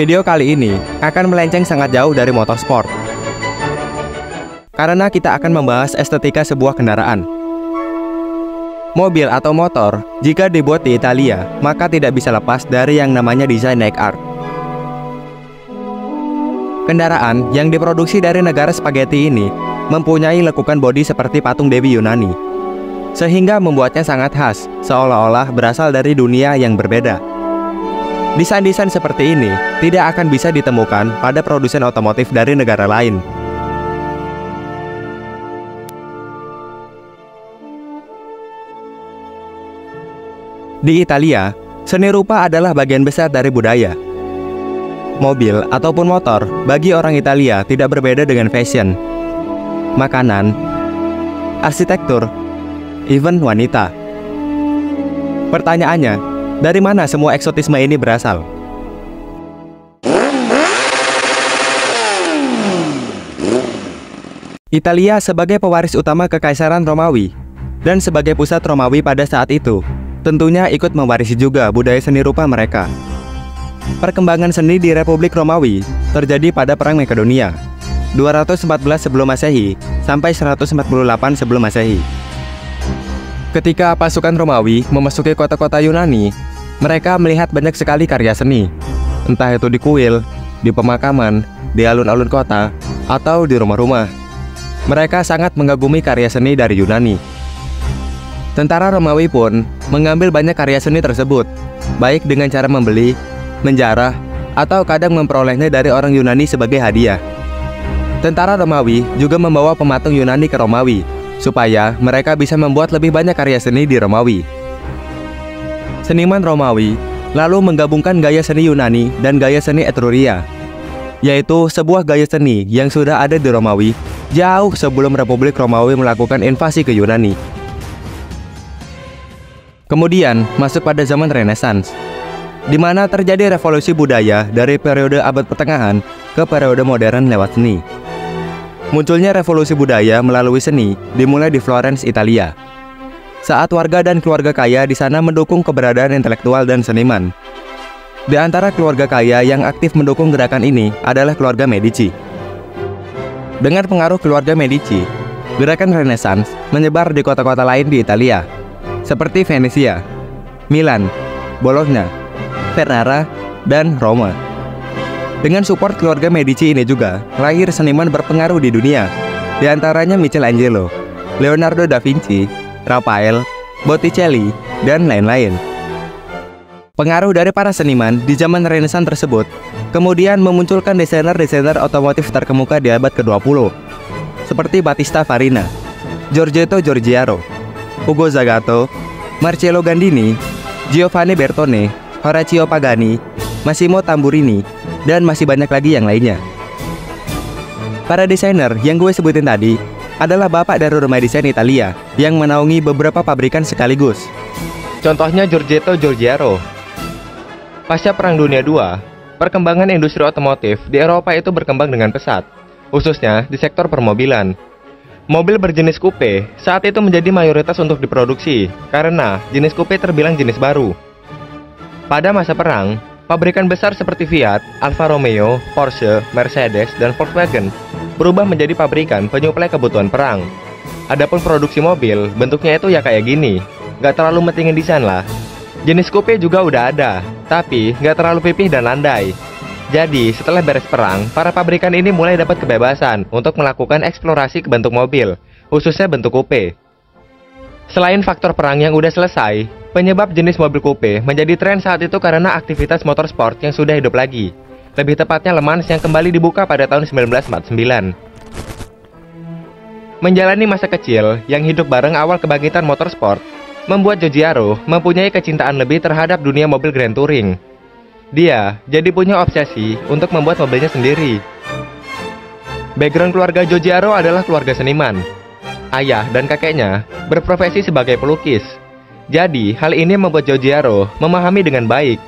Video kali ini akan melenceng sangat jauh dari motorsport, karena kita akan membahas estetika sebuah kendaraan. Mobil atau motor, jika dibuat di Italia, maka tidak bisa lepas dari yang namanya desain neck art. Kendaraan yang diproduksi dari negara spaghetti ini mempunyai lekukan bodi seperti patung Dewi Yunani, sehingga membuatnya sangat khas, seolah-olah berasal dari dunia yang berbeda. Desain-desain seperti ini tidak akan bisa ditemukan pada produsen otomotif dari negara lain. Di Italia, seni rupa adalah bagian besar dari budaya. Mobil ataupun motor bagi orang Italia tidak berbeda dengan fashion, makanan, arsitektur, even wanita. Pertanyaannya, dari mana semua eksotisme ini berasal? Italia sebagai pewaris utama Kekaisaran Romawi dan sebagai pusat Romawi pada saat itu, tentunya ikut mewarisi juga budaya seni rupa mereka. Perkembangan seni di Republik Romawi terjadi pada Perang Makedonia 214 sebelum Masehi sampai 148 sebelum Masehi. Ketika pasukan Romawi memasuki kota-kota Yunani, mereka melihat banyak sekali karya seni, entah itu di kuil, di pemakaman, di alun-alun kota, atau di rumah-rumah. Mereka sangat mengagumi karya seni dari Yunani. Tentara Romawi pun mengambil banyak karya seni tersebut, baik dengan cara membeli, menjarah, atau kadang memperolehnya dari orang Yunani sebagai hadiah. Tentara Romawi juga membawa pematung Yunani ke Romawi, supaya mereka bisa membuat lebih banyak karya seni di Romawi. Seniman Romawi lalu menggabungkan gaya seni Yunani dan gaya seni Etruria, yaitu sebuah gaya seni yang sudah ada di Romawi jauh sebelum Republik Romawi melakukan invasi ke Yunani. Kemudian masuk pada zaman Renaissance, di mana terjadi revolusi budaya dari periode abad pertengahan ke periode modern lewat seni. Munculnya revolusi budaya melalui seni dimulai di Florence, Italia, saat warga dan keluarga kaya di sana mendukung keberadaan intelektual dan seniman. Di antara keluarga kaya yang aktif mendukung gerakan ini adalah keluarga Medici. Dengan pengaruh keluarga Medici, gerakan Renaissance menyebar di kota-kota lain di Italia, seperti Venesia, Milan, Bologna, Ferrara, dan Roma. Dengan support keluarga Medici ini juga, lahir seniman berpengaruh di dunia, di antaranya Michelangelo, Leonardo da Vinci, Raphael, Botticelli, dan lain-lain. Pengaruh dari para seniman di zaman Renaissance tersebut kemudian memunculkan desainer-desainer otomotif terkemuka di abad ke-20, seperti Battista Farina, Giorgetto Giugiaro, Ugo Zagato, Marcello Gandini, Giovanni Bertone, Horacio Pagani, Massimo Tamburini, dan masih banyak lagi yang lainnya. Para desainer yang gue sebutin tadi adalah bapak dari rumah desain Italia yang menaungi beberapa pabrikan sekaligus. Contohnya Giorgetto Giugiaro. Pasca Perang Dunia II, perkembangan industri otomotif di Eropa itu berkembang dengan pesat, khususnya di sektor permobilan. Mobil berjenis coupe saat itu menjadi mayoritas untuk diproduksi, karena jenis coupe terbilang jenis baru. Pada masa perang, pabrikan besar seperti Fiat, Alfa Romeo, Porsche, Mercedes, dan Volkswagen berubah menjadi pabrikan penyuplai kebutuhan perang. Adapun produksi mobil, bentuknya itu ya kayak gini, gak terlalu mentingin desain lah. Jenis coupe juga udah ada, tapi gak terlalu pipih dan landai. Jadi, setelah beres perang, para pabrikan ini mulai dapat kebebasan untuk melakukan eksplorasi ke bentuk mobil, khususnya bentuk coupe. Selain faktor perang yang udah selesai, penyebab jenis mobil coupe menjadi tren saat itu karena aktivitas motorsport yang sudah hidup lagi. Lebih tepatnya Le Mans yang kembali dibuka pada tahun 1949. Menjalani masa kecil yang hidup bareng awal kebangkitan motorsport, membuat Giugiaro mempunyai kecintaan lebih terhadap dunia mobil Grand Touring. Dia jadi punya obsesi untuk membuat mobilnya sendiri. Background keluarga Giugiaro adalah keluarga seniman. Ayah dan kakeknya berprofesi sebagai pelukis. Jadi, hal ini membuat Giugiaro memahami dengan baik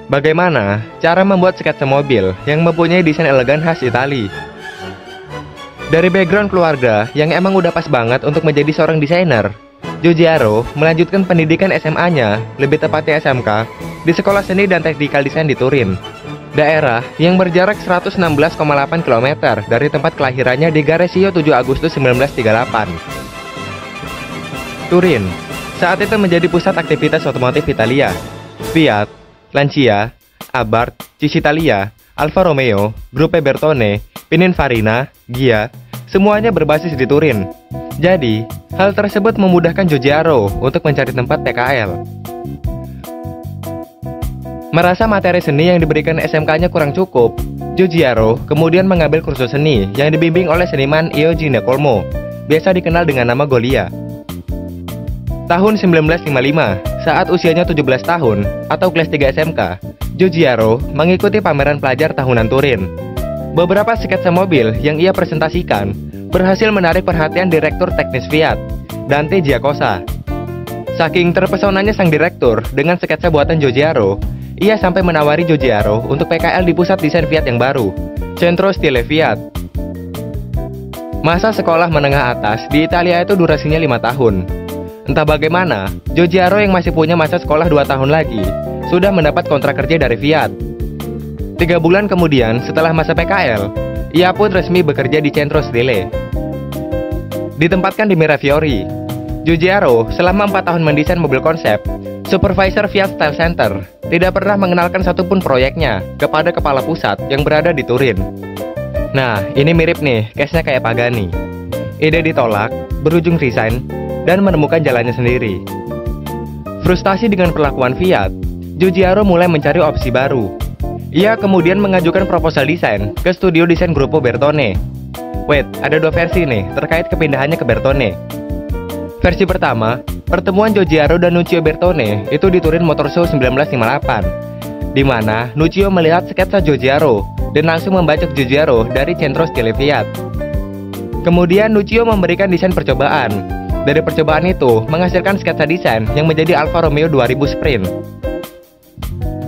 bagaimana cara membuat sketsa mobil yang mempunyai desain elegan khas Italia. Dari background keluarga yang emang udah pas banget untuk menjadi seorang desainer, Giugiaro melanjutkan pendidikan SMA-nya, lebih tepatnya SMK, di Sekolah Seni dan Teknikal Desain di Turin. daerah yang berjarak 116,8 km dari tempat kelahirannya di Garesio 7 Agustus 1938. Turin saat itu menjadi pusat aktivitas otomotif Italia. Fiat, Lancia, Abarth, Cisitalia, Alfa Romeo, Gruppe Bertone, Pininfarina, Ghia, semuanya berbasis di Turin. Jadi, hal tersebut memudahkan Giugiaro untuk mencari tempat PKL. Merasa materi seni yang diberikan SMK-nya kurang cukup, Giugiaro kemudian mengambil kursus seni yang dibimbing oleh seniman Eugene Colmo, biasa dikenal dengan nama Golia. Tahun 1955, saat usianya 17 tahun atau kelas 3 SMK, Giugiaro mengikuti pameran pelajar tahunan Turin. Beberapa sketsa mobil yang ia presentasikan berhasil menarik perhatian Direktur Teknis Fiat, Dante Giacosa. Saking terpesonanya sang direktur dengan sketsa buatan Giugiaro, ia sampai menawari Giugiaro untuk PKL di pusat desain Fiat yang baru, Centro Stile Fiat. Masa sekolah menengah atas di Italia itu durasinya 5 tahun. Entah bagaimana, Giugiaro yang masih punya masa sekolah 2 tahun lagi, sudah mendapat kontrak kerja dari Fiat. 3 bulan kemudian setelah masa PKL, ia pun resmi bekerja di Centro Stile. Ditempatkan di Mirafiori, Giugiaro selama 4 tahun mendesain mobil konsep, supervisor Fiat Style Center tidak pernah mengenalkan satupun proyeknya kepada kepala pusat yang berada di Turin. Nah, ini mirip nih, case-nya kayak Pagani. Ide ditolak, berujung resign, dan menemukan jalannya sendiri. Frustasi dengan perlakuan Fiat, Giugiaro mulai mencari opsi baru. Ia kemudian mengajukan proposal desain ke studio desain Gruppo Bertone. Wait, ada 2 versi nih terkait kepindahannya ke Bertone. Versi pertama, pertemuan Giugiaro dan Nuccio Bertone itu di Turin Motor Show 1958, di mana Nuccio melihat sketsa Giugiaro dan langsung membacok Giugiaro dari Centro Stile Fiat. Kemudian Nuccio memberikan desain percobaan. Dari percobaan itu menghasilkan sketsa desain yang menjadi Alfa Romeo 2000 Sprint.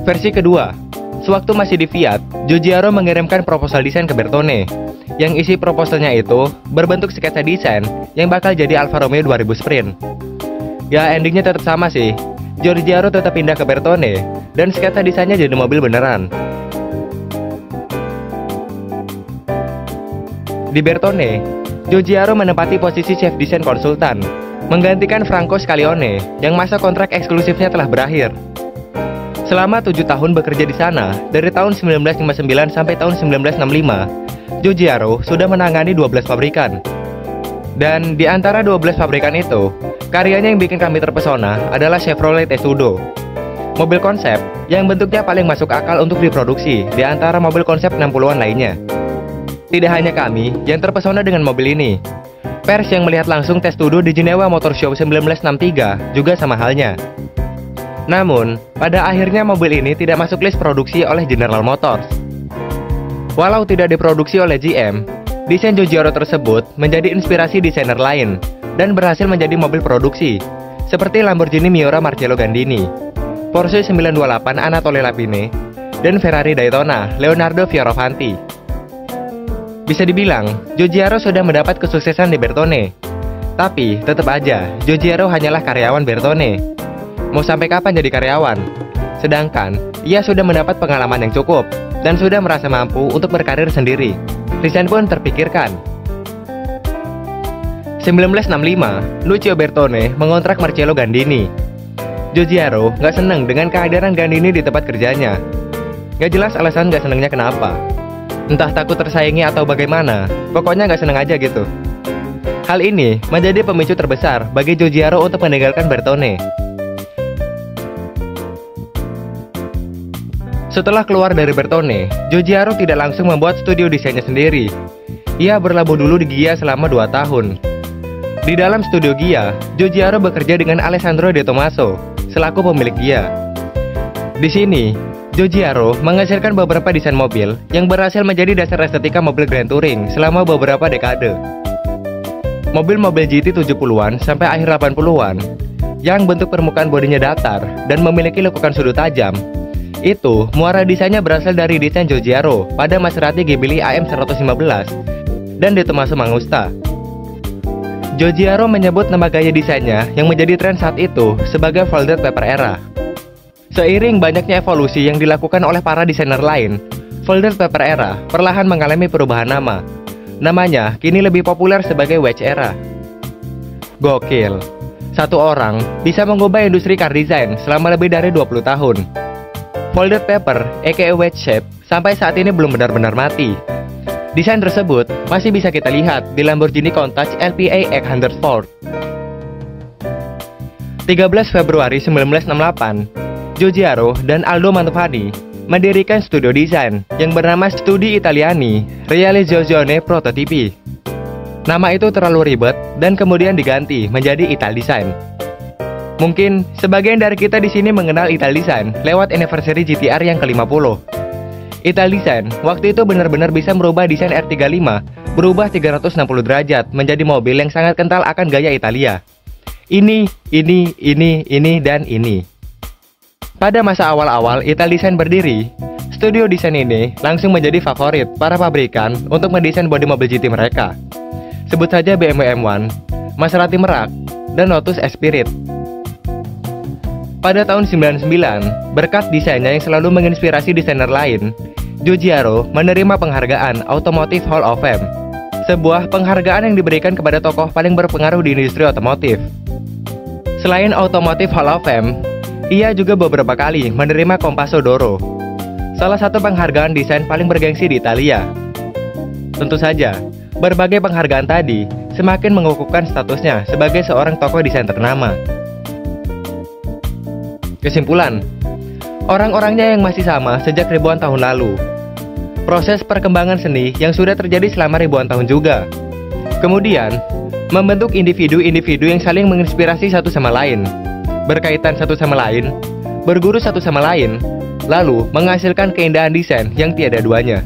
Versi kedua, sewaktu masih di Fiat, Giugiaro mengirimkan proposal desain ke Bertone, yang isi proposalnya itu berbentuk sketsa desain yang bakal jadi Alfa Romeo 2000 Sprint. Ya, endingnya tetap sama sih. Giugiaro tetap pindah ke Bertone dan sketsa desainnya jadi mobil beneran. Di Bertone, Giugiaro menempati posisi chef desain konsultan, menggantikan Franco Scaglione yang masa kontrak eksklusifnya telah berakhir. Selama 7 tahun bekerja di sana, dari tahun 1959 sampai tahun 1965, Giugiaro sudah menangani 12 pabrikan. Dan di antara 12 pabrikan itu, karyanya yang bikin kami terpesona adalah Chevrolet Testudo. Mobil konsep yang bentuknya paling masuk akal untuk diproduksi di antara mobil konsep 60-an lainnya. Tidak hanya kami yang terpesona dengan mobil ini. Pers yang melihat langsung Testudo di Jenewa Motor Show 1963 juga sama halnya. Namun, pada akhirnya mobil ini tidak masuk list produksi oleh General Motors. Walau tidak diproduksi oleh GM, desain Giugiaro tersebut menjadi inspirasi desainer lain dan berhasil menjadi mobil produksi, seperti Lamborghini Miura Marcello Gandini, Porsche 928 Anatole Lapine, dan Ferrari Daytona Leonardo Fioravanti. Bisa dibilang, Giugiaro sudah mendapat kesuksesan di Bertone. Tapi, tetap aja, Giugiaro hanyalah karyawan Bertone. Mau sampai kapan jadi karyawan? Sedangkan, ia sudah mendapat pengalaman yang cukup dan sudah merasa mampu untuk berkarir sendiri. Resign pun terpikirkan. 1965, Nuccio Bertone mengontrak Marcello Gandini. Giugiaro gak seneng dengan kehadiran Gandini di tempat kerjanya. Gak jelas alasan gak senengnya kenapa. Entah takut tersaingi atau bagaimana, pokoknya gak seneng aja gitu. Hal ini menjadi pemicu terbesar bagi Giugiaro untuk meninggalkan Bertone. Setelah keluar dari Bertone, Giugiaro tidak langsung membuat studio desainnya sendiri. Ia berlabuh dulu di Ghia selama 2 tahun. Di dalam studio Ghia, Giugiaro bekerja dengan Alessandro De Tomaso selaku pemilik Ghia. Di sini, Giugiaro menghasilkan beberapa desain mobil yang berhasil menjadi dasar estetika mobil Grand Touring selama beberapa dekade. Mobil-mobil GT 70-an sampai akhir 80-an yang bentuk permukaan bodinya datar dan memiliki lekukan sudut tajam, itu muara desainnya berasal dari desain Giugiaro pada Maserati Ghibli AM 115 dan De Tomaso Mangusta. Giugiaro menyebut nama gaya desainnya yang menjadi tren saat itu sebagai folded paper era. Seiring banyaknya evolusi yang dilakukan oleh para desainer lain, folded paper era perlahan mengalami perubahan nama. Namanya kini lebih populer sebagai wedge era. Gokil, satu orang bisa mengubah industri car design selama lebih dari 20 tahun. Folded paper, aka wedge shape, sampai saat ini belum benar-benar mati. Desain tersebut masih bisa kita lihat di Lamborghini Countach LPA 800 Sport. 13 Februari 1968, Giugiaro dan Aldo Mantovani mendirikan studio desain yang bernama Studi Italiani Realizzazione Prototipi. Nama itu terlalu ribet dan kemudian diganti menjadi Ital Design. Mungkin sebagian dari kita di sini mengenal Ital Design lewat anniversary GTR yang ke-50. Ital Design waktu itu benar-benar bisa merubah desain R35 berubah 360 derajat menjadi mobil yang sangat kental akan gaya Italia. Ini, dan ini. Pada masa awal-awal Ital Design berdiri, studio desain ini langsung menjadi favorit para pabrikan untuk mendesain bodi mobil GT mereka. Sebut saja BMW M1, Maserati Merak, dan Lotus Esprit. Pada tahun 99, berkat desainnya yang selalu menginspirasi desainer lain, Giugiaro menerima penghargaan Automotive Hall of Fame, sebuah penghargaan yang diberikan kepada tokoh paling berpengaruh di industri otomotif. Selain Automotive Hall of Fame, ia juga beberapa kali menerima Compasso d'Oro, salah satu penghargaan desain paling bergengsi di Italia. Tentu saja, berbagai penghargaan tadi semakin mengukuhkan statusnya sebagai seorang tokoh desain ternama. Kesimpulan, orang-orangnya yang masih sama sejak ribuan tahun lalu. Proses perkembangan seni yang sudah terjadi selama ribuan tahun juga. Kemudian, membentuk individu-individu yang saling menginspirasi satu sama lain, berkaitan satu sama lain, berguru satu sama lain, lalu menghasilkan keindahan desain yang tiada duanya.